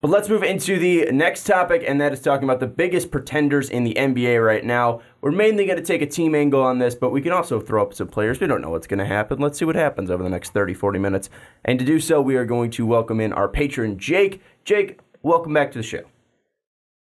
But let's move into the next topic, and that is talking about the biggest pretenders in the NBA right now. We're mainly going to take a team angle on this, but we can also throw up some players. We don't know what's going to happen. Let's see what happens over the next 30, 40 minutes. And to do so, we are going to welcome in our patron, Jake. Jake, welcome back to the show.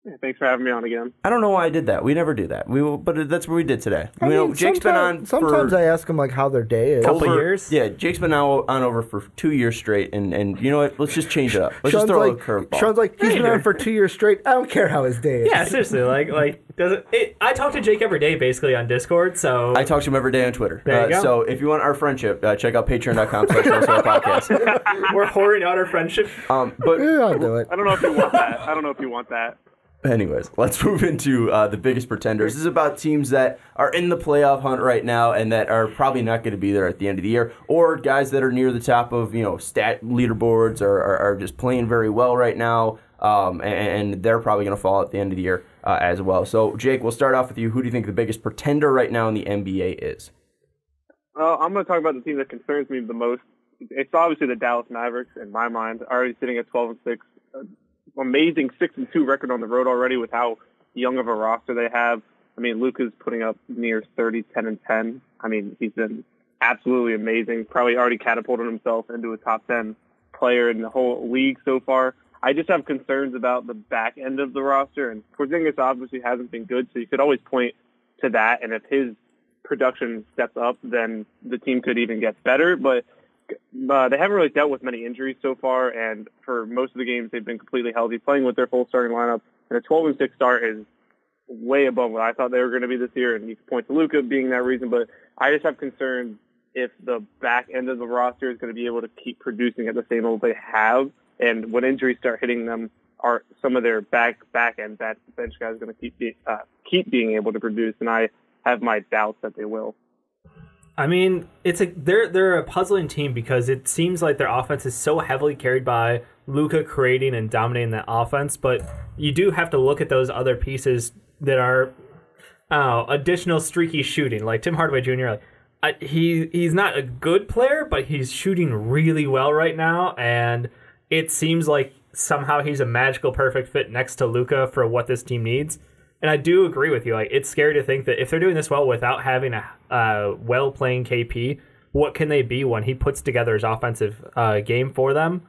Yeah, thanks for having me on again. I don't know why I did that. We never do that. But that's what we did today. I mean, Jake's been on sometimes I ask him like how their day is. Couple years? Yeah, Jake's been on over for 2 years straight, and you know what? Let's just change it up. Let's Sean's just throw like, a curveball. Sean's like, he's been on for 2 years straight. I don't care how his day is. Yeah, seriously. I talk to Jake every day basically on Discord, so I talk to him every day on Twitter. There you go. So if you want our friendship, check out patreon.com/podcast. we're whoring out our friendship. But Yeah, I'll do it. I don't know if you want that. Anyways, let's move into the biggest pretenders. This is about teams that are in the playoff hunt right now and that are probably not going to be there at the end of the year, or guys that are near the top of stat leaderboards or are just playing very well right now, and they're probably going to fall at the end of the year as well. So, Jake, we'll start off with you. Who do you think the biggest pretender right now in the NBA is? I'm going to talk about the team that concerns me the most. It's obviously the Dallas Mavericks in my mind, already sitting at 12-6. Amazing 6-2 record on the road already with how young of a roster they have. I mean, Luka's putting up near 30, 10-10. I mean, he's been absolutely amazing. Probably already catapulted himself into a top 10 player in the whole league so far. I just have concerns about the back end of the roster, and Porzingis obviously hasn't been good, so you could always point to that, and if his production steps up, then the team could even get better, but they haven't really dealt with many injuries so far, and for most of the games, they've been completely healthy, playing with their full starting lineup. And a 12-6 start is way above what I thought they were going to be this year, and you can point to Luka being that reason. But I just have concerns if the back end of the roster is going to be able to keep producing at the same level they have, and when injuries start hitting them, are some of their back end bench guys going to keep being able to produce? And I have my doubts that they will. I mean, they're a puzzling team because it seems like their offense is so heavily carried by Luka creating and dominating that offense, but you do have to look at those other pieces that are additional streaky shooting, like Tim Hardaway Jr. He's not a good player, but he's shooting really well right now, and it seems like somehow he's a magical perfect fit next to Luka for what this team needs. And I do agree with you. It's scary to think that if they're doing this well without having a well-playing KP, what can they be when he puts together his offensive game for them?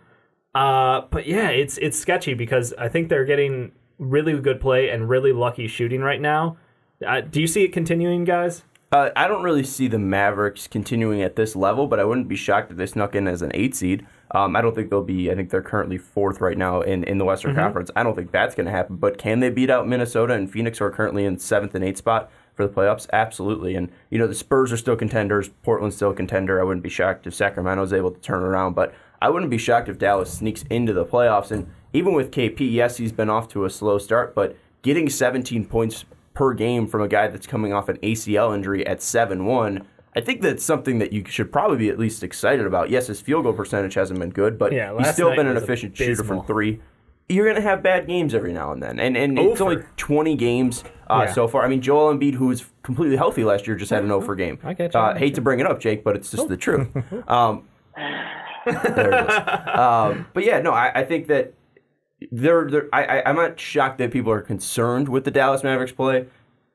But yeah, it's sketchy because I think they're getting really good play and really lucky shooting right now. Do you see it continuing, guys? I don't really see the Mavericks continuing at this level, but I wouldn't be shocked if they snuck in as an 8 seed. I don't think they'll be. I think they're currently 4th right now in the Western Conference. I don't think that's going to happen. But can they beat out Minnesota and Phoenix, who are currently in 7th and 8th spot for the playoffs? Absolutely. And the Spurs are still contenders. Portland's still a contender. I wouldn't be shocked if Sacramento's able to turn around. But I wouldn't be shocked if Dallas sneaks into the playoffs. And even with KP, yes, he's been off to a slow start, but getting 17 points per game from a guy that's coming off an ACL injury at 7-1, I think that's something that you should probably be at least excited about. Yes, his field goal percentage hasn't been good, but he's still been an efficient shooter from 3. You're going to have bad games every now and then. And it's only 20 games so far. I mean, Joel Embiid, who was completely healthy last year, just had an 0 game. I get you. Hate to bring it up, Jake, but it's just the truth. There it is. But yeah, no, I think that I'm not shocked that people are concerned with the Dallas Mavericks play.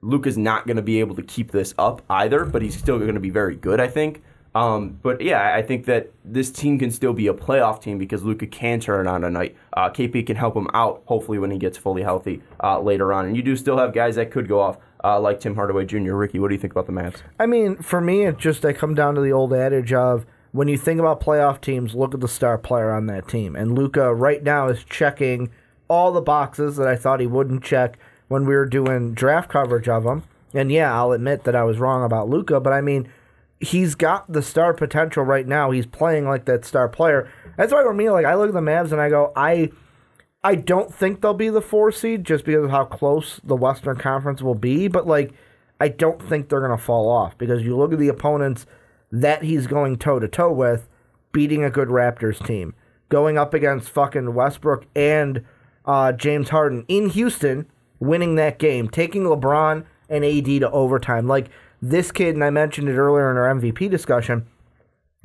Luka's not going to be able to keep this up either, but he's still going to be very good, I think. But yeah, I think that this team can still be a playoff team because Luka can turn it on tonight. KP can help him out, hopefully, when he gets fully healthy later on. And you do still have guys that could go off, like Tim Hardaway Jr. Ricky, what do you think about the Mavs? I mean, for me, I come down to the old adage of when you think about playoff teams, look at the star player on that team. And Luka right now is checking all the boxes that I thought he wouldn't check when we were doing draft coverage of him. And yeah, I'll admit that I was wrong about Luka, but I mean, he's got the star potential right now. He's playing like that star player. That's why for me, I look at the Mavs and I go, I don't think they'll be the 4 seed just because of how close the Western Conference will be, but I don't think they're going to fall off because you look at the opponents that he's going toe-to-toe with, beating a good Raptors team, going up against fucking Westbrook and James Harden in Houston, winning that game, taking LeBron and AD to overtime. This kid, and I mentioned it earlier in our MVP discussion,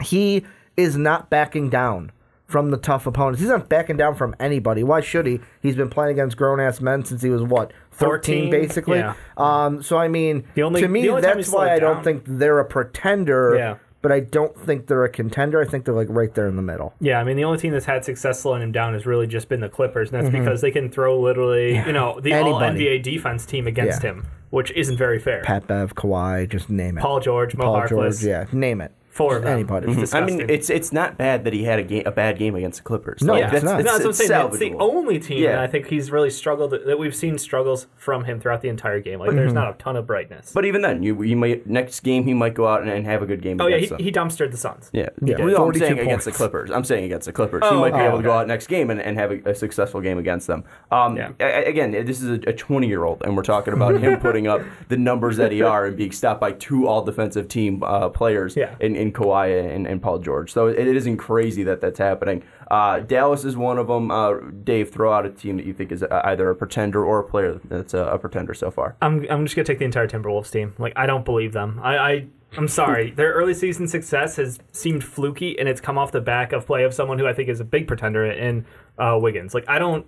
he is not backing down from the tough opponents. He's not backing down from anybody. Why should he? He's been playing against grown-ass men since he was, 13 basically? Yeah. So, I mean, to me, that's why I don't think they're a pretender. Yeah. But I don't think they're a contender. I think they're right there in the middle. Yeah, I mean, the only team that's had success slowing him down has really just been the Clippers, and that's because they can throw literally, the all-NBA defense team against him, which isn't very fair. Pat Bev, Kawhi, just name it. Paul George, Mo Harkless. Yeah, name it. Four of them. Anybody. I mean, it's not bad that he had a bad game against the Clippers. No, Like, it's not. That's what I'm saying. It's the salvageable. only team that I think he's really struggled, that we've seen struggles from him throughout the entire game. There's not a ton of brightness. But even then, you might next game he might go out and have a good game. He dumpstered the Suns. Yeah. Yeah. I'm saying 42 against the Clippers. He might be able to go out next game and have a successful game against them. Again, this is a 20-year-old, and we're talking about him putting up the numbers that he are and being stopped by two all-defensive team players in Kawhi and Paul George. So it isn't crazy that that's happening. Dallas is one of them. Dave, throw out a team that you think is either a pretender or a player that's a pretender so far. I'm just going to take the entire Timberwolves team. I don't believe them. I'm sorry. Their early season success has seemed fluky, and it's come off the back of play of someone who I think is a big pretender in Wiggins. I know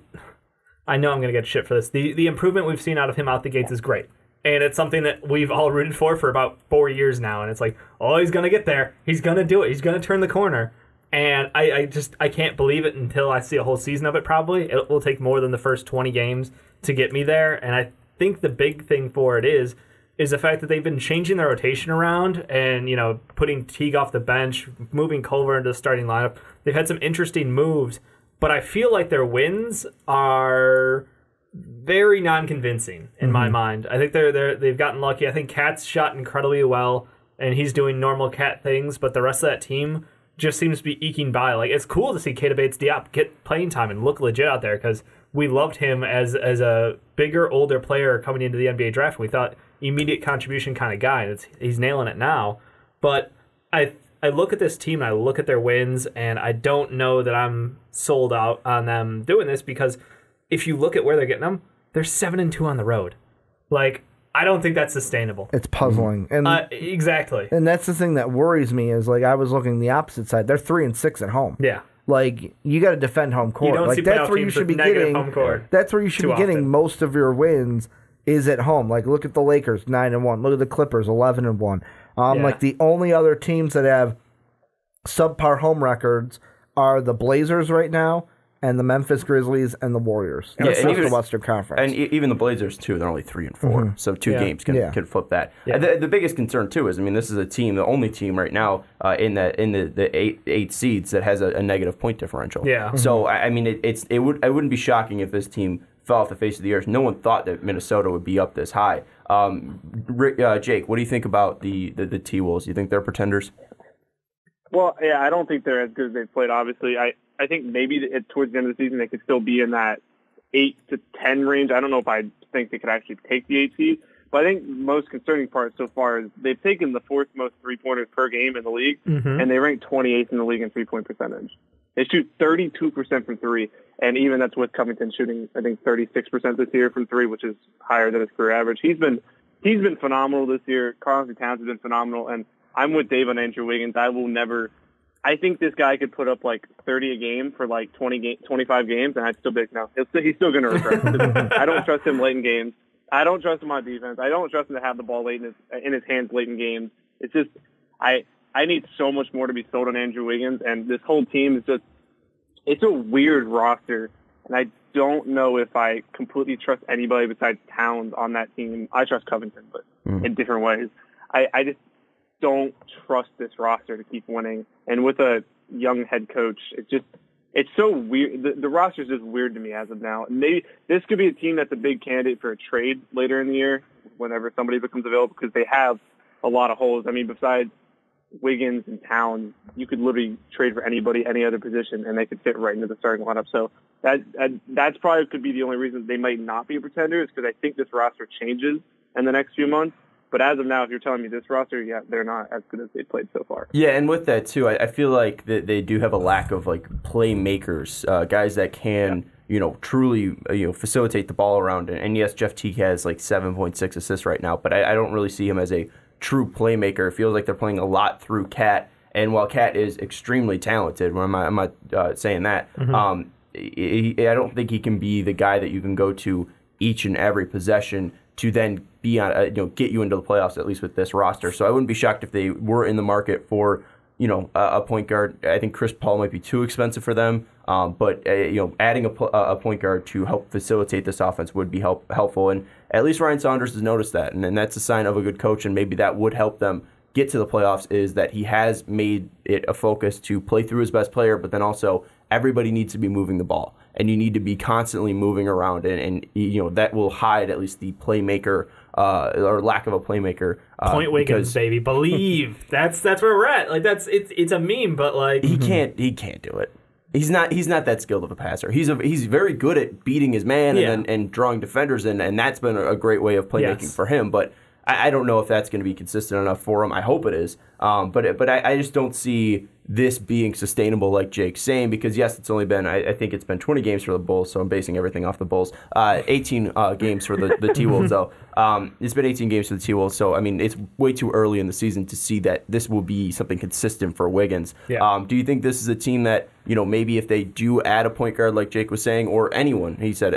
I'm going to get shit for this. The improvement we've seen out of him out the gates is great. And it's something that we've all rooted for about 4 years now. And it's he's going to get there. He's going to do it. He's going to turn the corner. And I can't believe it until I see a whole season of it, probably. It will take more than the first 20 games to get me there. And I think the big thing for it is the fact that they've been changing their rotation around and, putting Teague off the bench, moving Culver into the starting lineup. They've had some interesting moves. But I feel like their wins are very non-convincing in my mind. I think they've gotten lucky. I think Cat's shot incredibly well, and he's doing normal Cat things, but the rest of that team just seems to be eking by. It's cool to see Keita Bates-Diop get playing time and look legit out there, because we loved him as a bigger, older player coming into the NBA draft. We thought immediate contribution kind of guy, and he's nailing it now. But I look at this team, and I look at their wins, and I don't know that I'm sold out on them doing this, because if you look at where they're getting them, they're 7-2 on the road. I don't think that's sustainable. It's puzzling. And exactly. And that's the thing that worries me is, I was looking the opposite side. They're 3-6 at home. Yeah. You got to defend home court. You don't see that's where you should be getting. Home court that's where you should be getting most of your wins is at home. Look at the Lakers, 9-1. Look at the Clippers, 11-1. The only other teams that have subpar home records are the Blazers right now, and the Memphis Grizzlies and the Warriors. And even the Western Conference. And even the Blazers, too. They're only 3-4. So two games can flip that. Yeah. The biggest concern, too, is, this is a team, the only team right now in the eight seeds that has a negative point differential. Yeah. So, it wouldn't be shocking if this team fell off the face of the earth. No one thought that Minnesota would be up this high. Jake, what do you think about the T-Wolves? You think they're pretenders? Well, yeah, I don't think they're as good as they've played, obviously. I think maybe towards the end of the season they could still be in that 8 to 10 range. I don't know if I think they could actually take the 8 seed, but I think the most concerning part so far is they've taken the fourth most three-pointers per game in the league, and they rank 28th in the league in three-point percentage. They shoot 32% from three, and even that's with Covington shooting, I think, 36% this year from three, which is higher than his career average. He's been phenomenal this year. Karl-Anthony Towns has been phenomenal, and I'm with Dave on Andrew Wiggins. I think this guy could put up 30 a game for 25 games, and I'd still be like, no, he's still going to regress. I don't trust him late in games. I don't trust him on defense. I don't trust him to have the ball late in his hands late in games. It's just I need so much more to be sold on Andrew Wiggins, and this whole team is it's a weird roster, and I don't know if I completely trust anybody besides Towns on that team. I trust Covington, but in different ways. I just don't trust this roster to keep winning. And with a young head coach, it's so weird. The roster is just weird to me as of now. Maybe this could be a team that's a big candidate for a trade later in the year whenever somebody becomes available, because they have a lot of holes. Besides Wiggins and Towns, you could literally trade for anybody, any other position, and they could fit right into the starting lineup. So that's probably could be the only reason they might not be a pretender, is because I think this roster changes in the next few months. But as of now, if you're telling me this roster, they're not as good as they've played so far. Yeah, and with that, too, I feel like that they do have a lack of, playmakers, guys that can, truly, facilitate the ball around. And yes, Jeff Teague has, 7.6 assists right now, but I don't really see him as a true playmaker. It feels like they're playing a lot through Cat And while Cat is extremely talented, I'm not saying that, I don't think he can be the guy that you can go to each and every possession to then be on, get you into the playoffs, at least with this roster. So I wouldn't be shocked if they were in the market for, a point guard. I think Chris Paul might be too expensive for them, but adding a point guard to help facilitate this offense would be helpful. And at least Ryan Saunders has noticed that, and that's a sign of a good coach, and maybe that would help them get to the playoffs, is that he has made it a focus to play through his best player, but then also everybody needs to be moving the ball, and you need to be constantly moving around, and that will hide at least the playmaker or lack of a playmaker. Point Wiggins, baby, believe. That's where we're at. Like it's a meme, but like he can't do it. He's not that skilled of a passer. He's very good at beating his man and drawing defenders in, and that's been a great way of playmaking for him. But I don't know if that's going to be consistent enough for him. I hope it is. But I just don't see this being sustainable, like Jake's saying, because yes, it's only been, I think it's been 20 games for the Bulls, so I'm basing everything off the Bulls. 18 games for the T-Wolves, though. It's been 18 games for the T-Wolves, so I mean, it's way too early in the season to see that this will be something consistent for Wiggins. Yeah. Do you think this is a team that, maybe if they do add a point guard like Jake was saying, or anyone, he said,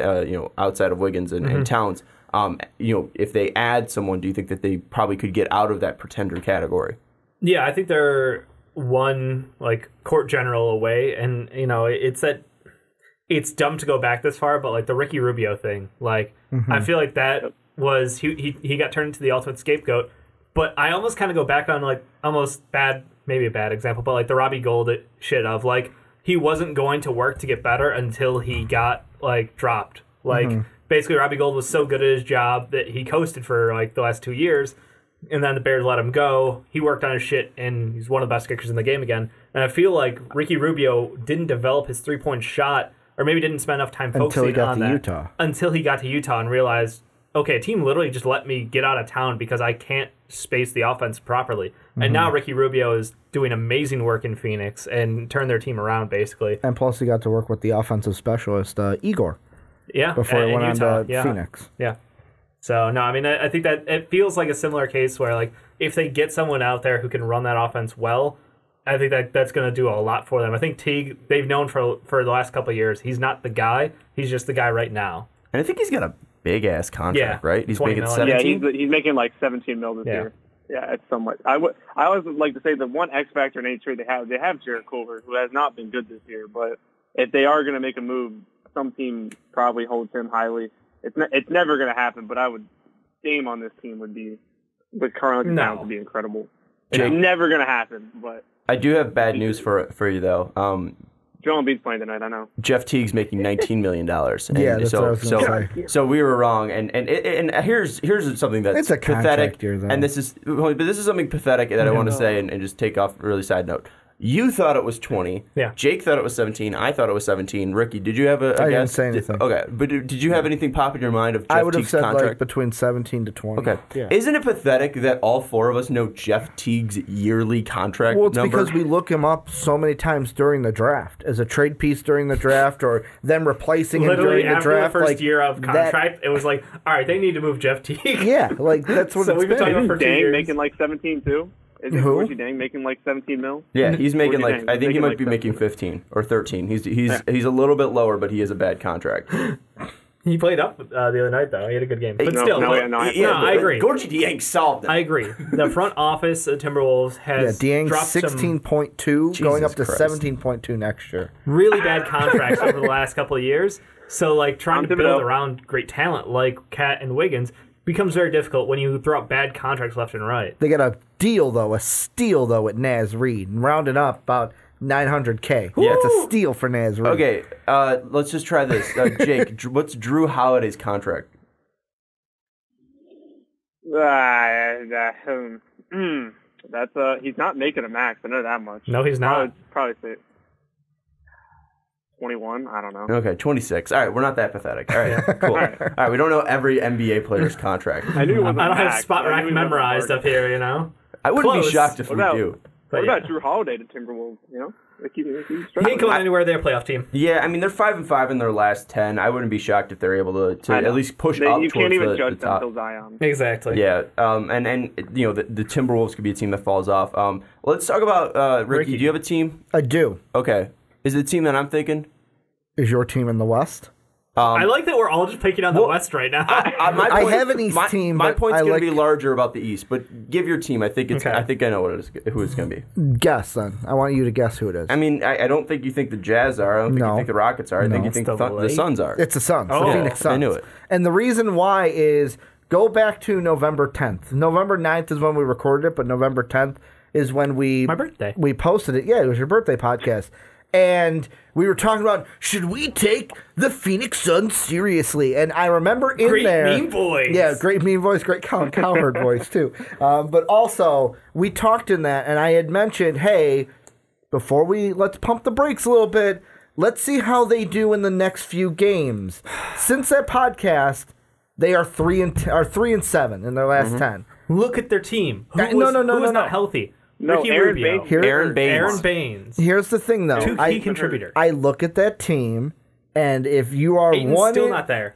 outside of Wiggins and Towns, if they add someone, do you think that they probably could get out of that pretender category? Yeah, I think they're one court general away, and it's dumb to go back this far, but like the Ricky Rubio thing, I feel like that was he got turned into the ultimate scapegoat. But I almost kind of go back on almost maybe a bad example, but like the Robbie Gould shit of he wasn't going to work to get better until he got dropped. Basically, Robbie Gould was so good at his job that he coasted for the last 2 years, and then the Bears let him go. He worked on his shit, and he's one of the best kickers in the game again. And I feel like Ricky Rubio didn't develop his three-point shot, or maybe didn't spend enough time focusing on that until he got to Utah and realized, okay, a team literally just let me get out of town because I can't space the offense properly. And now Ricky Rubio is doing amazing work in Phoenix and turned their team around, basically. And plus he got to work with the offensive specialist, Igor. Yeah, before he went on to Phoenix. Yeah. So, no, I mean, I think that it feels like a similar case where, if they get someone out there who can run that offense well, I think that's going to do a lot for them. I think Teague, they've known for the last couple of years, he's not the guy. He's just the guy right now. And I think he's got a big-ass contract, right? He's making 17? Yeah, he's making $17 million this year. Yeah, it's somewhat. I always would like to say the one X factor in any trade they have Jarrett Culver, who has not been good this year. But if they are going to make a move, some team probably holds him highly. It's never going to happen, but I would game on this team would be with Karl-Anthony Towns would be incredible. It's never going to happen, but I do have bad news for you though. Joel Embiid's playing tonight, I know. Jeff Teague's making $19 million. And yeah, that's what I was going to say. So we were wrong, and here's something that's it's a pathetic. Year, and this is something pathetic that I want to say and just take off a really side note. You thought it was 20. Yeah. Jake thought it was 17. I thought it was 17. Ricky, did you have a guess? I didn't say anything. Okay, but did you have anything pop in your mind of Jeff Teague's contract? I would have said between 17 to 20. Okay. Yeah. Isn't it pathetic that all four of us know Jeff Teague's yearly contract Well, it's number? because we look him up so many times during the draft, as a trade piece during the draft, or them replacing him during the draft. After the first year of contract, it was all right, they need to move Jeff Teague. Yeah, that's what so it's been. Isn't Dang making 17 too? Isn't Gorgie Dang making 17 mil? Yeah, he's making I think he might be making 15 or 13. He's a little bit lower, but he has a bad contract. He played up the other night though. He had a good game, but I agree. Gorgie Dieng solved it. I agree. The front office of Timberwolves has Dieng dropped 16.2, going up to 17.2 next year. Really bad contracts over the last couple of years. So trying to build around great talent like Cat and Wiggins becomes very difficult when you throw out bad contracts left and right. They got a steal though at Naz Reid, and rounding up about $900K. Yeah, it's a steal for Naz Reid. Okay, let's just try this. Jake, what's Drew Holiday's contract? That's he's not making a max. I know that much. No, he's not. Probably say 21. I don't know. Okay, 26. All right, we're not that pathetic. All right, cool. All right, we don't know every NBA player's contract. I knew it was I don't have spot rack memorized up here. I wouldn't be shocked if we do. What about Drew Holiday to Timberwolves? He's He ain't going anywhere. They're a playoff team. Yeah, I mean, they're 5-5 in their last 10. I wouldn't be shocked if they're able to at least push up You towards can't even the judge them top. until Zion. Exactly. Yeah, and you know, the Timberwolves could be a team that falls off. Let's talk about Ricky. Do you have a team? I do. Okay. Is it the team that I'm thinking? Is your team in the West? I like that we're all just picking on the West right now. I have an East team. My but point's I going like... to be larger about the East, but give your team. I think it's. Okay. I think I know who it's going to be. Guess then. I want you to guess who it is. I mean, I don't think you think the Jazz are. I don't think No. you think the Rockets are. I think you think the Suns are. It's the Suns. Oh. The Phoenix Suns. I knew it. And the reason why is go back to November 10th. November 9th is when we recorded it, but November 10th is when My birthday. we posted it. Yeah, it was your birthday podcast. And we were talking about, should we take the Phoenix Suns seriously? And I remember in Great there... meme voice. Yeah, great meme voice, great Colin Cowherd voice, too. But also, we talked in that, and I had mentioned, hey, let's pump the brakes a little bit. Let's see how they do in the next few games. Since that podcast, they are 3-7 in their last 10. Look at their team. Who No, was no. not healthy? No, Ricky Aaron Rubio. Baines. Aaron Baines. Aaron Baines. Here's the thing, though. Two key contributors. I look at that team, and if you are Ayton's still not there.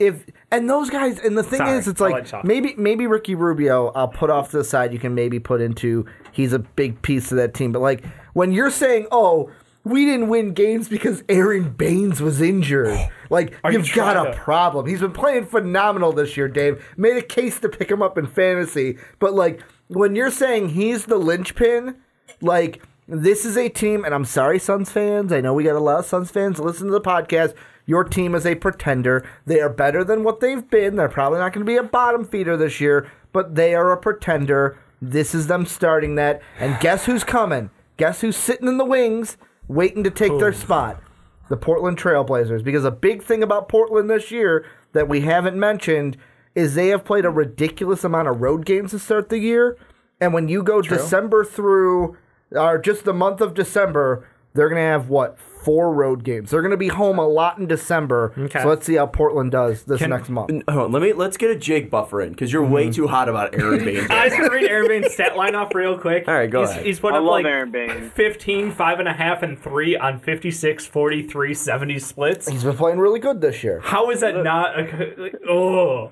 And those guys, and the thing Sorry, is, it's I'll like let you talk. maybe Ricky Rubio, I'll put off to the side. You can maybe put into he's a big piece of that team. But like when you're saying, oh, we didn't win games because Aaron Baines was injured, like you've got a problem. He's been playing phenomenal this year, Dave. Made a case to pick him up in fantasy, but like when you're saying he's the linchpin. Like, this is a team, and I'm sorry, Suns fans. I know we got a lot of Suns fans listen to the podcast. Your team is a pretender. They are better than what they've been. They're probably not going to be a bottom feeder this year, but they are a pretender. This is them starting that. And guess who's coming? Guess who's sitting in the wings waiting to take their spot? The Portland Trailblazers. Because a big thing about Portland this year that we haven't mentioned is they have played a ridiculous amount of road games to start the year. And when you go December through, or just the month of December, they're going to have, 4 road games. They're going to be home a lot in December. Okay. So let's see how Portland does next month. Hold on, let's get a Jake buffer in, because you're way too hot about Aaron Baines. I was going to read Aaron Baines' stat line off real quick. All right, go ahead. He's put I up love like Aaron Baines. 15, 5.5, and 3 on 56, 43, 70 splits. He's been playing really good this year. How is that not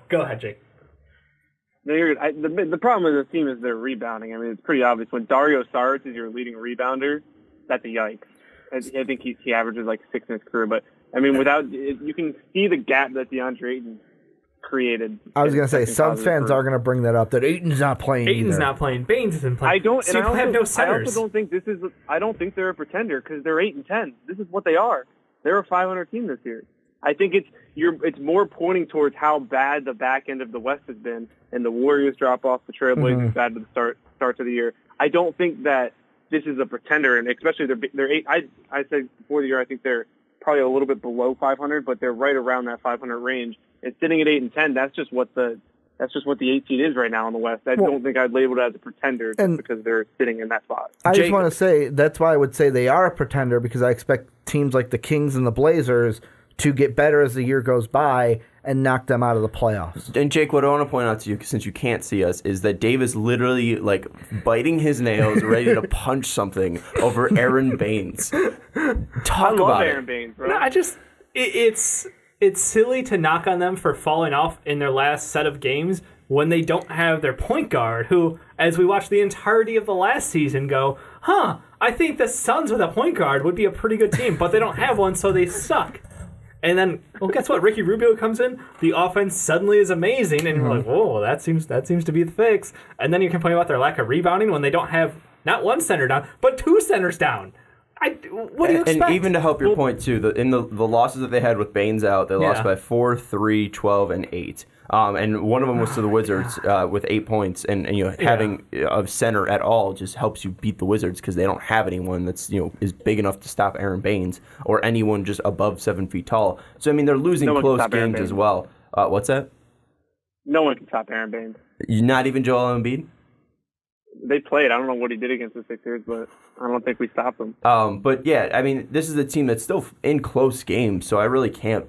go ahead, Jake. The problem with this team is their rebounding. I mean, it's pretty obvious. When Dario Saric is your leading rebounder, that's a yikes. I think he averages like 6 in his career. But, I mean, you can see the gap that DeAndre Ayton created. I was going to say, Suns fans are going to bring that up, that Ayton's not playing Ayton's not playing. Baines isn't playing. I have no centers. I don't think they're a pretender because they're 8-10. This is what they are. They're a 500 team this year. I think it's more pointing towards how bad the back end of the West has been, and the Warriors drop off, the Trailblazers bad to the start of the year. I don't think that this is a pretender, and especially they're 8. I said before the year I think they're probably a little bit below 500, but they're right around that 500 range. And sitting at 8-10, that's just what the 8 seed is right now in the West. I don't think I'd label it as a pretender just because they're sitting in that spot. I just want to say that's why I would say they are a pretender, because I expect teams like the Kings and the Blazers to get better as the year goes by and knock them out of the playoffs. And Jake, what I want to point out to you, since you can't see us, is that Dave is literally like biting his nails, ready to punch something over Aaron Baines. I love Aaron Baines, bro. No, it's silly to knock on them for falling off in their last set of games when they don't have their point guard, who, as we watch the entirety of the last season, go, I think the Suns with a point guard would be a pretty good team, but they don't have one, so they suck. And then, well, guess what? Ricky Rubio comes in. The offense suddenly is amazing, and you're like, "Whoa, that seems to be the fix." And then you complain about their lack of rebounding when they don't have not one center down, but 2 centers down. What do you expect? And even to help your point too, in the losses that they had with Baines out, they lost by 4, 3, 12, and 8. And one of them was to the Wizards with 8 points, and having a center at all just helps you beat the Wizards because they don't have anyone that's is big enough to stop Aaron Baines or anyone just above 7 feet tall. So I mean they're losing close games as well. What's that? No one can stop Aaron Baines. Not even Joel Embiid? They played. I don't know what he did against the Sixers, but I don't think we stopped him. But yeah, I mean this is a team that's still in close games, so I really can't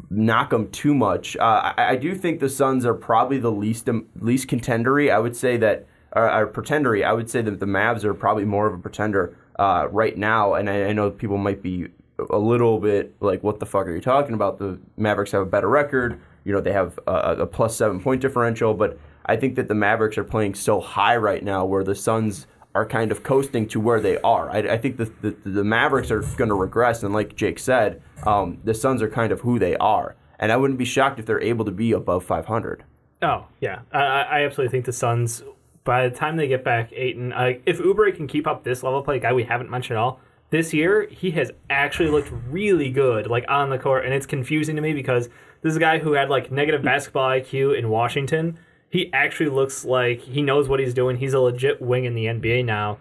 knock them too much. I do think the Suns are probably the least contendery. I would say that pretendery. I would say that the Mavs are probably more of a pretender. right now, and I know people might be a little bit like, what the fuck are you talking about? The Mavericks have a better record. They have a plus 7 point differential, but I think that the Mavericks are playing so high right now where the Suns are kind of coasting to where they are. I think the Mavericks are going to regress, and like Jake said, the Suns are kind of who they are. And I wouldn't be shocked if they're able to be above 500. Oh, yeah. I absolutely think the Suns, by the time they get back, Ayton, if Oubre can keep up this level of play, a guy we haven't mentioned at all, this year, he has actually looked really good, like, on the court, and it's confusing to me because this is a guy who had, like, negative basketball IQ in Washington. He actually looks like he knows what he's doing. He's a legit wing in the NBA now.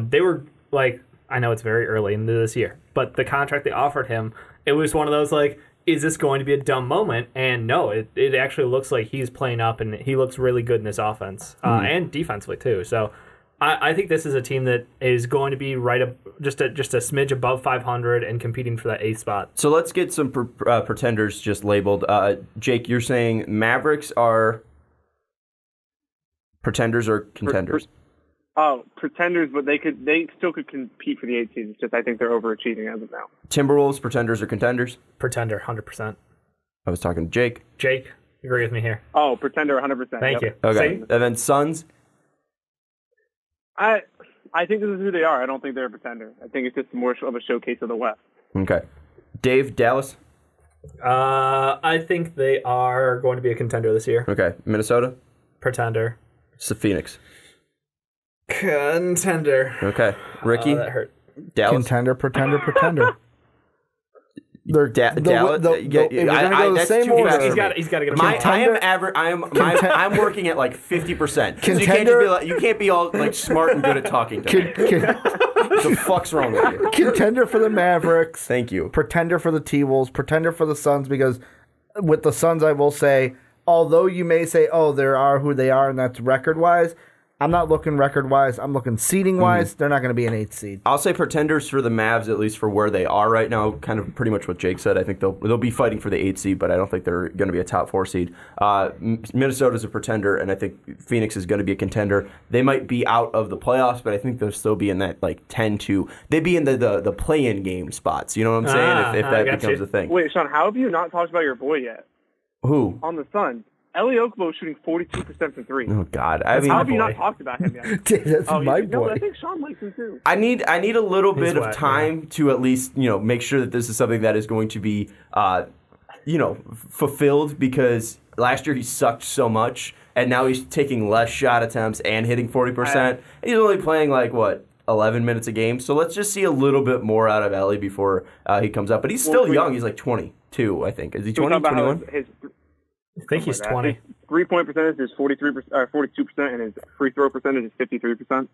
They were, like, I know it's very early into this year, but the contract they offered him, it was one of those, like, is this going to be a dumb moment? And no, it actually looks like he's playing up, and he looks really good in this offense, and defensively, too. So I think this is a team that is going to be just a smidge above 500 and competing for that 8th spot. So let's get some pretenders just labeled. Jake, you're saying Mavericks are pretenders or contenders? Pretenders, but they still could compete for the 8th seed. It's just I think they're overachieving as of now. Timberwolves, pretenders or contenders? Pretender, 100%. I was talking to Jake. Jake, agree with me here. Oh, pretender, 100%. Thank you. Okay, See? and then Suns? I think this is who they are. I don't think they're a pretender. I think it's just more of a showcase of the West. Okay. Dave, Dallas? I think they are going to be a contender this year. Okay. Minnesota? Pretender. So Phoenix? Contender. Okay. Ricky? That hurt. Dallas? Contender, pretender. They're Dallas. the same order. He's got to get a I'm working at like 50%. You can't be all like smart and good at talking to me. What the fuck's wrong with you? Contender for the Mavericks. Thank you. Pretender for the T-Wolves. Pretender for the Suns, because with the Suns, I will say, although you may say, oh, they are who they are, and that's record-wise, I'm not looking record-wise. I'm looking seeding-wise. Mm-hmm. They're not going to be an 8th seed. I'll say pretenders for the Mavs, at least for where they are right now. Kind of pretty much what Jake said. I think they'll be fighting for the 8th seed, but I don't think they're going to be a top 4 seed. Minnesota's a pretender, and I think Phoenix is going to be a contender. They might be out of the playoffs, but I think they'll still be in that like 10-2. They'd be in the play-in game spots. You know what I'm saying? If that becomes a thing. Wait, Sean, how have you not talked about your boy yet? Who? On the Suns. Eli Okubo shooting 42% from 3. Oh God! How have you not talked about him yet? That's my boy. No, I think Sean likes him too. I need a little bit of time to at least make sure that this is something that is going to be fulfilled, because last year he sucked so much, and now he's taking less shot attempts and hitting 40%. And he's only playing 11 minutes a game. So let's just see a little bit more out of Ellie before he comes up. But he's still young. He's like 22, I think. Is he 20, 21? I think he's 20. His 3-point percentage is 42%, and his free throw percentage is 53%.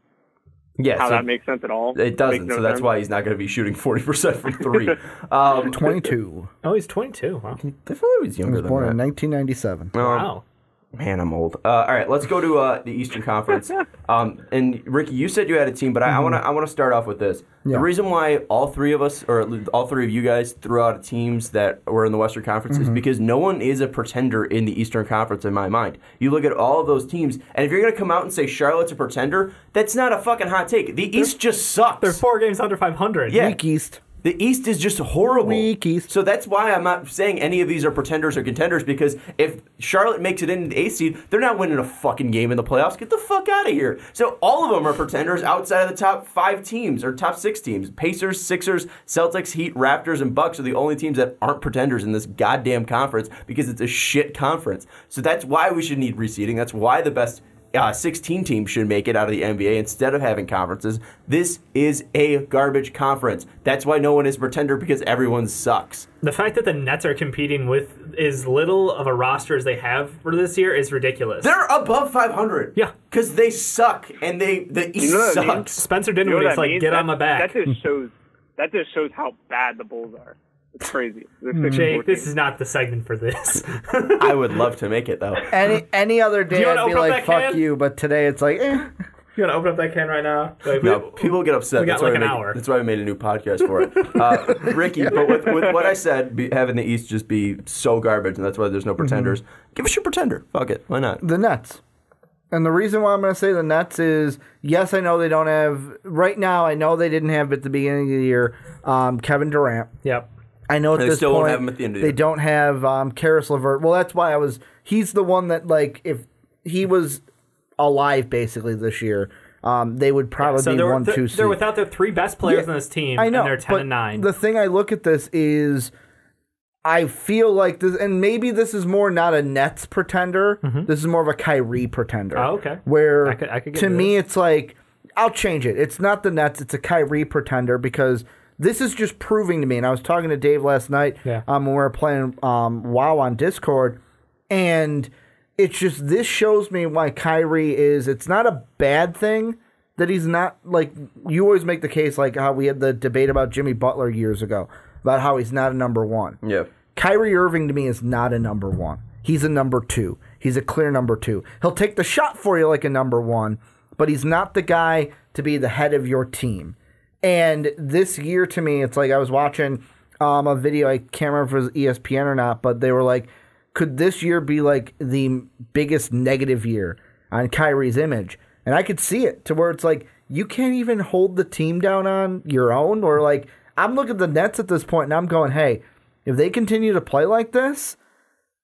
Yeah, how that makes sense at all? It doesn't. So that's why he's not going to be shooting 40% from 3. 22. Oh, he's 22. Wow. I thought he was younger than that. Born in 1997. Wow. Man, I'm old. All right, let's go to the Eastern Conference. And Ricky, you said you had a team, but I want to start off with this. Yeah. The reason why all three of us, or all three of you guys, threw out teams that were in the Western Conference is because no one is a pretender in the Eastern Conference in my mind. You look at all of those teams, and if you're going to come out and say Charlotte's a pretender, that's not a fucking hot take. The East just sucks. They're 4 games under 500. Yeah. Weak East. The East is just horrible. Weak East. So that's why I'm not saying any of these are pretenders or contenders, because if Charlotte makes it into the 8th seed, they're not winning a fucking game in the playoffs. Get the fuck out of here. So all of them are pretenders outside of the top 5 teams or top 6 teams. Pacers, Sixers, Celtics, Heat, Raptors, and Bucks are the only teams that aren't pretenders in this goddamn conference, because it's a shit conference. So that's why we should need reseeding. That's why the best 16 teams should make it out of the NBA instead of having conferences. This is a garbage conference. That's why no one is a pretender, because everyone sucks. The fact that the Nets are competing with as little of a roster as they have for this year is ridiculous. They're above 500. Yeah. Because they suck, and the East sucks. Spencer Dinwiddie's get on my back. That just shows how bad the Bulls are. It's crazy. Jake, this is not the segment for this. I would love to make it, though. Any other day I'd be like, fuck you, but today it's like, eh. You want to open up that can right now? No, people get upset. We got an hour. That's why we made a new podcast for it. Ricky, but with what I said, having the East just be so garbage, and that's why there's no pretenders, give us your pretender. Fuck it. Why not? The Nets. And the reason why I'm going to say the Nets is, yes, I know they don't have right now. I know they didn't have at the beginning of the year Kevin Durant. Yep. I know at They this still point won't have him at the end of the they year. don't have Karis LeVert. Well, that's why he's the one that, like, if he was alive basically this year, they would probably be 1-2 seed. They're without their 3 best players on this team, I know, and they're 10-9. The thing I look at this is, I feel like this, and maybe this is more not a Nets pretender. This is more of a Kyrie pretender. Oh, okay. Where I could get to me, this. it's like, I'll change it. It's not the Nets. It's a Kyrie pretender because this is just proving to me. And I was talking to Dave last night when we were playing WoW on Discord, and it's just, this shows me why Kyrie is. It's not a bad thing that he's not, like, you always make the case, like how we had the debate about Jimmy Butler years ago, about how he's not a number one. Yeah. Kyrie Irving to me is not a number one. He's a number 2. He's a clear number 2. He'll take the shot for you like a number 1, but he's not the guy to be the head of your team. And this year to me, it's like I was watching a video, I can't remember if it was ESPN or not, but they were like, could this year be like the biggest negative year on Kyrie's image? And I could see it to where it's like, you can't even hold the team down on your own. Or like, I'm looking at the Nets at this point and I'm going, hey, if they continue to play like this,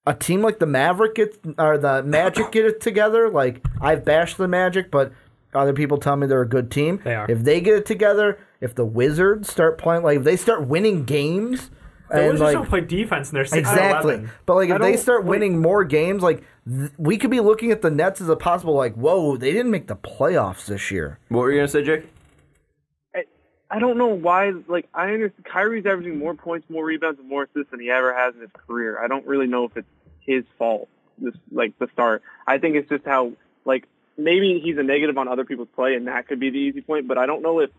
a team like the the Magic get it together. Like, I've bashed the Magic, but other people tell me they're a good team. They are. If they get it together, if the Wizards start playing, like if they start winning games, The and Wizards like, don't play defense, and they're 6-11. exactly. But like if they start winning more games, like we could be looking at the Nets as a possible, like, whoa, they didn't make the playoffs this year. What were you gonna say, Jake? I don't know why. Like, I understand Kyrie's averaging more points, more rebounds, and more assists than he ever has in his career. I don't really know if it's his fault. The start. I think it's just how, like, maybe he's a negative on other people's play, and that could be the easy point. But I don't know if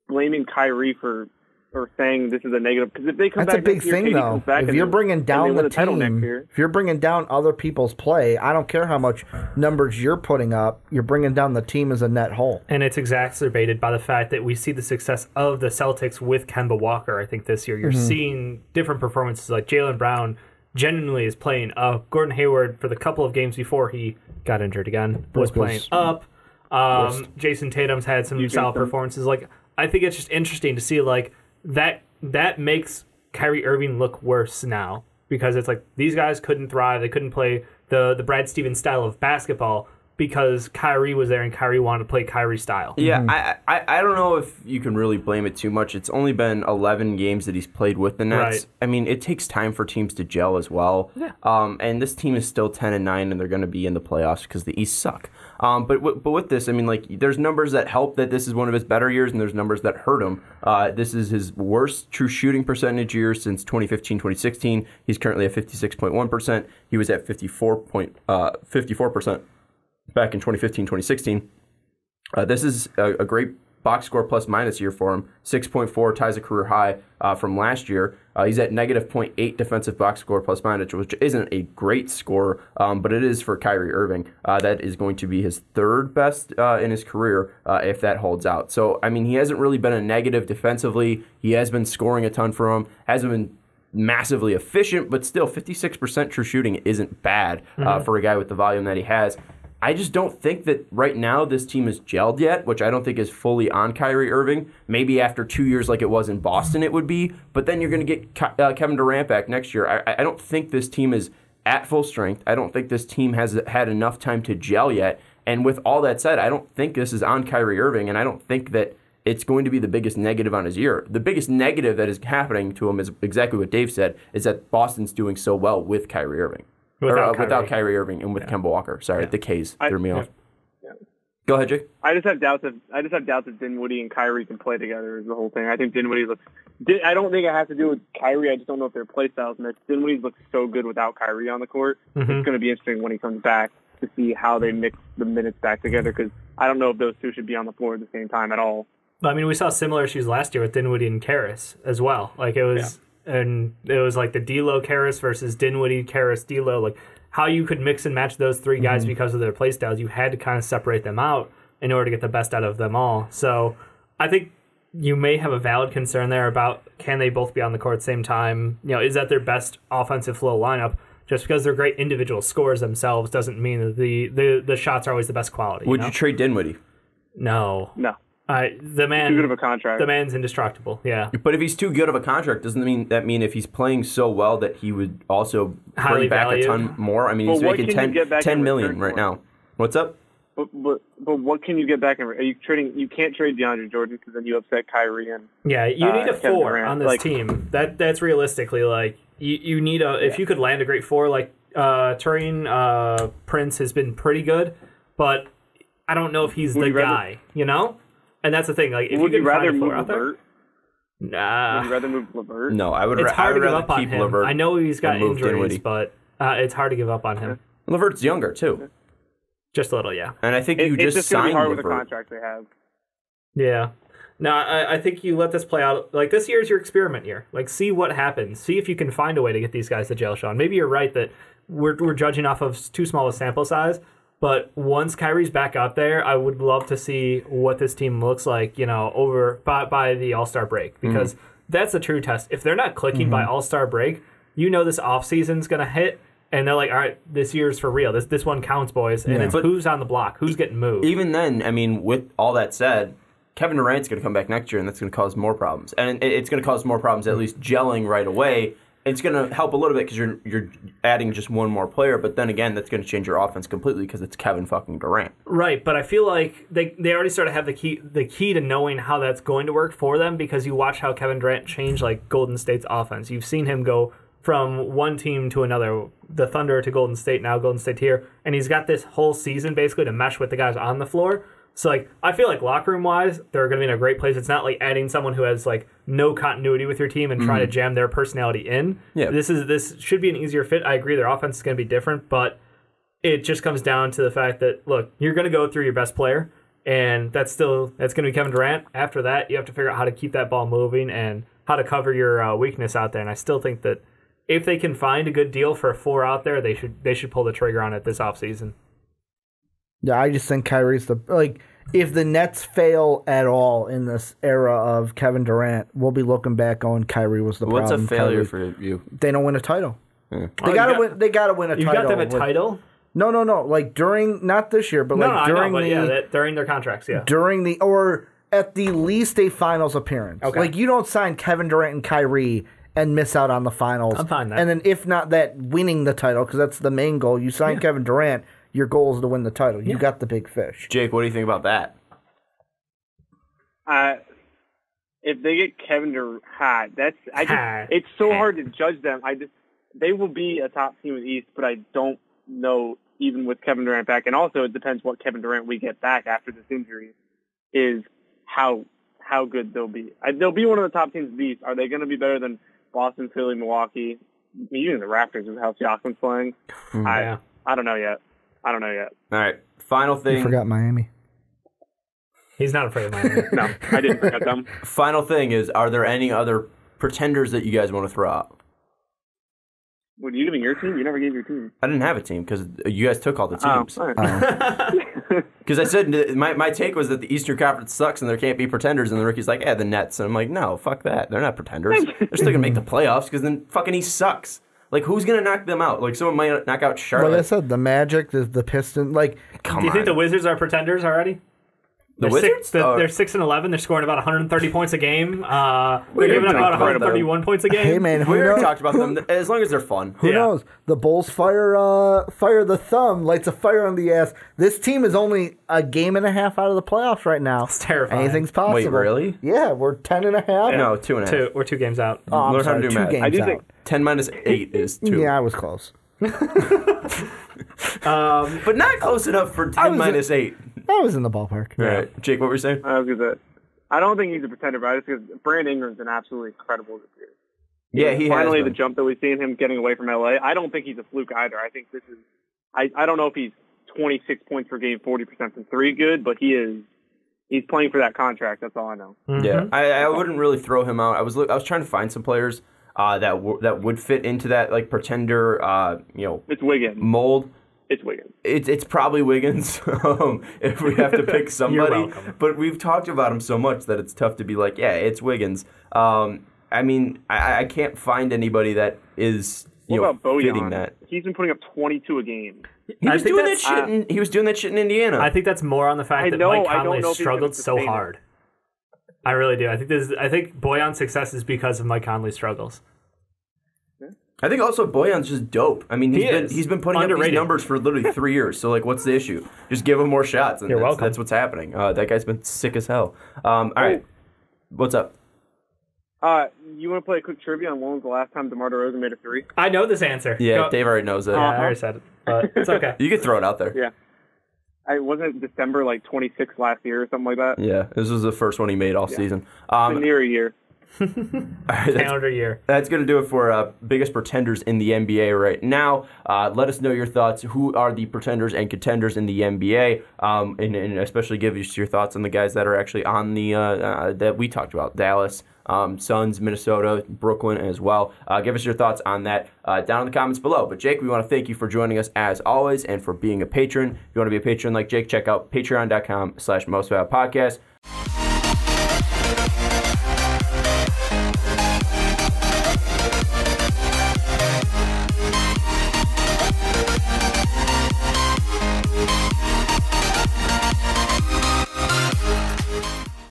blaming Kyrie for or saying this is a negative, because if they come That's back a big next year, thing, KD though. comes back If and you're they- bringing and they down win the the title next team, year. if you're bringing down other people's play, I don't care how much numbers you're putting up. You're bringing down the team as a net whole. And it's exacerbated by the fact that we see the success of the Celtics with Kemba Walker. I think this year you're seeing different performances. Like Jaylen Brown genuinely is playing up. Gordon Hayward, for the couple of games before he got injured again, was playing up. Jason Tatum's had some solid performances. Like, I think it's just interesting to see, like, that makes Kyrie Irving look worse now, because it's like these guys couldn't thrive. They couldn't play the Brad Stevens style of basketball because Kyrie was there and Kyrie wanted to play Kyrie style. Yeah, I don't know if you can really blame it too much. It's only been 11 games that he's played with the Nets. Right. I mean, it takes time for teams to gel as well. Yeah. And this team is still 10-9, and they're going to be in the playoffs because the East suck. But with this, I mean, like, there's numbers that help that this is one of his better years, and there's numbers that hurt him. This is his worst true shooting percentage year since 2015-2016. He's currently at 56.1%. He was at 54% back in 2015-2016. This is a great box score plus minus year for him. 6.4 ties a career high from last year. He's at negative 0.8 defensive box score plus minus, which isn't a great score, but it is for Kyrie Irving. That is going to be his third best in his career if that holds out. So, I mean, he hasn't really been a negative defensively. He has been scoring a ton for him. Hasn't been massively efficient, but still 56% true shooting isn't bad for a guy with the volume that he has. I just don't think that right now this team is gelled yet, which I don't think is fully on Kyrie Irving. Maybe after 2 years like it was in Boston it would be, but then you're going to get Kevin Durant back next year. I don't think this team is at full strength. I don't think this team has had enough time to gel yet. And with all that said, I don't think this is on Kyrie Irving, and I don't think that it's going to be the biggest negative on his year. The biggest negative that is happening to him is exactly what Dave said, is that Boston's doing so well with Kyrie Irving. Without Kyrie Irving and with Kemba Walker. Sorry, the K's threw me off. Yeah. Go ahead, Jake. I just have doubts that Dinwiddie and Kyrie can play together is the whole thing. I think Dinwiddie looks. I don't think it has to do with Kyrie. I just don't know if their play styles mix. Dinwiddie looks so good without Kyrie on the court. It's going to be interesting when he comes back to see how they mix the minutes back together, because I don't know if those two should be on the floor at the same time at all. I mean, we saw similar issues last year with Dinwiddie and Karras as well. Like, it was, and it was like the D'Lo Karras versus Dinwiddie Karras D'Lo. Like, how you could mix and match those three guys because of their play styles, you had to kind of separate them out in order to get the best out of them all. So I think you may have a valid concern there about, can they both be on the court at the same time? You know, is that their best offensive flow lineup? Just because they're great individual scores themselves doesn't mean that the shots are always the best quality. Would you trade Dinwiddie? No. No. The man, too good of a contract. The man's indestructible. Yeah. But if he's too good of a contract, doesn't mean if he's playing so well that he would also Highly bring back valued. a ton more? I mean, he's Well, making what can you get back 10 in million return right for? now. What's up? But what can you get back in? Are you trading? You can't trade DeAndre Jordan because then you upset Kyrie and Yeah, you need a Kevin 4 Durant. on this team. That's realistically like you need if you could land a great 4 like Taurean Prince has been pretty good, but I don't know if he's the guy, you know? And that's the thing. Like, if would you you can rather find a move 4 out there, Levert? nah. Would you rather move Levert? No, I would. It's hard to give rather up on keep him. Levert I know he's got and move injuries, Dinwiddie. but it's hard to give up on him. Levert's younger too, Just a little, yeah. and I think you It's just just going to be signed hard with the Levert. contract they have. Yeah. No, I think you let this play out. Like, this year is your experiment year. Like, see what happens. See if you can find a way to get these guys to jail, Sean. Maybe you're right that we're judging off of too small a sample size. But once Kyrie's back out there, I would love to see what this team looks like, you know, over by the All-Star break. Because that's the true test. If they're not clicking by All-Star break, you know this offseason's going to hit. And they're like, all right, this year's for real. This one counts, boys. And it's But who's on the block, who's getting moved. Even then, I mean, with all that said, Kevin Durant's going to come back next year, and that's going to cause more problems. And it's going to cause more problems, at least gelling right away. It's going to help a little bit because you're adding just one more player, but then again, that's going to change your offense completely because it's Kevin fucking Durant. Right, but I feel like they already sort of have the key to knowing how that's going to work for them because you watch how Kevin Durant changed like Golden State's offense. You've seen him go from one team to another, the Thunder to Golden State, now Golden State here, and he's got this whole season basically to mesh with the guys on the floor. So, like, I feel like locker room wise, they're going to be in a great place. It's not like adding someone who has like no continuity with your team and trying to jam their personality in. Yeah. This should be an easier fit. I agree, their offense is going to be different, but it just comes down to the fact that look, you're going to go through your best player, and that's going to be Kevin Durant. After that, you have to figure out how to keep that ball moving and how to cover your weakness out there. And I still think that if they can find a good deal for a 4 out there, they should pull the trigger on it this offseason. Yeah, I just think Kyrie's if the Nets fail at all in this era of Kevin Durant, we'll be looking back going Kyrie was the What's problem. a failure Kyrie, for you? they don't win a title. Yeah. They gotta win a title. You got them a title? No. Like during not this year, but during during their contracts, yeah. during or at the least a finals appearance. Okay. Like you don't sign Kevin Durant and Kyrie and miss out on the finals. I'm fine with that. And then if not that, winning the title because that's the main goal. You sign Kevin Durant. Your goal is to win the title. You got the big fish. Jake, what do you think about that? If they get Kevin Durant, it's so hard to judge them. They will be a top team in the East, but I don't know even with Kevin Durant back. And also, it depends what Kevin Durant we get back after this injury is how good they'll be. They'll be one of the top teams in the East. Are they going to be better than Boston, Philly, Milwaukee, even the Raptors with how Siakam's playing? Yeah. I don't know yet. All right, final thing. You forgot Miami. He's not afraid of Miami. No, I didn't forget them. Final thing is, are there any other pretenders that you guys want to throw out? What, are you giving your team? You never gave your team. I didn't have a team because you guys took all the teams. Oh, all right. Because I said my take was that the Eastern Conference sucks and there can't be pretenders, and the rookie's like, the Nets. And I'm like, no, fuck that. They're not pretenders. They're still gonna make the playoffs because then fucking he sucks. Like, who's gonna knock them out? Like, someone might knock out Charlotte. Like I said, the Magic, the Pistons. Like, come on. Do you think the Wizards are pretenders already? The Wizards? They're 6-11. They're scoring about 130 points a game. They're giving up about 131 points a game. hey man, We who already knows? talked about them. As long as they're fun. Who knows? The Bulls fire the thumb, lights a fire on the ass. This team is only a game and a half out of the playoffs right now. It's terrifying. Anything's possible. Wait, really? Yeah, we're 10 and a half. No, 2.5. We're 2 games out. Oh, I'm Learn how to sorry, do 2 math. games I do out. think 10 minus 8 is 2. Yeah, I was close. But not close enough for 10 minus 8. I was in the ballpark. All right. Jake, what were you saying? I was gonna say, I don't think he's a pretender, but I just because Brandon Ingram's been absolutely incredible this year. Yeah, he Finally, has the been. jump that we've seen him getting away from LA. I don't think he's a fluke either. I think this is. I don't know if he's 26 points per game, 40% from 3 good, but he is. He's playing for that contract. That's all I know. Mm-hmm. Yeah, I wouldn't really throw him out. I was trying to find some players that would fit into that like pretender It's Wiggins. mold. It's Wiggins. It's probably Wiggins if we have to pick somebody. You're welcome. But we've talked about him so much that it's tough to be like, yeah, it's Wiggins. I mean, I can't find anybody that is What about fitting Bojan? that. He's been putting up 22 a game. He was doing that shit. He was doing that shit in Indiana. I think that's more on the fact that Mike Conley struggled so sustain it. hard. I really do. I think Bojan's success is because of Mike Conley's struggles. I think also Bojan's just dope. I mean, he's been putting up these numbers for literally 3 years. So, like, what's the issue? Just give him more shots. And You're welcome. That's what's happening. That guy's been sick as hell. All right. What's up? You want to play a quick trivia on when was the last time DeMar DeRozan made a three? I know this answer. Yeah, Dave already knows it. Yeah, I already said it. But it's okay. You can throw it out there. Yeah. Wasn't it December, 26 last year or something like that? Yeah, this was the first one he made all season. Near a year. Calendar year. That's going to do it for biggest pretenders in the NBA right now. Let us know your thoughts. Who are the pretenders and contenders in the NBA? And especially give us your thoughts on the guys that are actually on the that we talked about. Dallas, Suns, Minnesota, Brooklyn as well. Give us your thoughts on that down in the comments below. But Jake, we want to thank you for joining us as always and for being a patron. If you want to be a patron like Jake, check out patreon.com/mostvaluepodcast.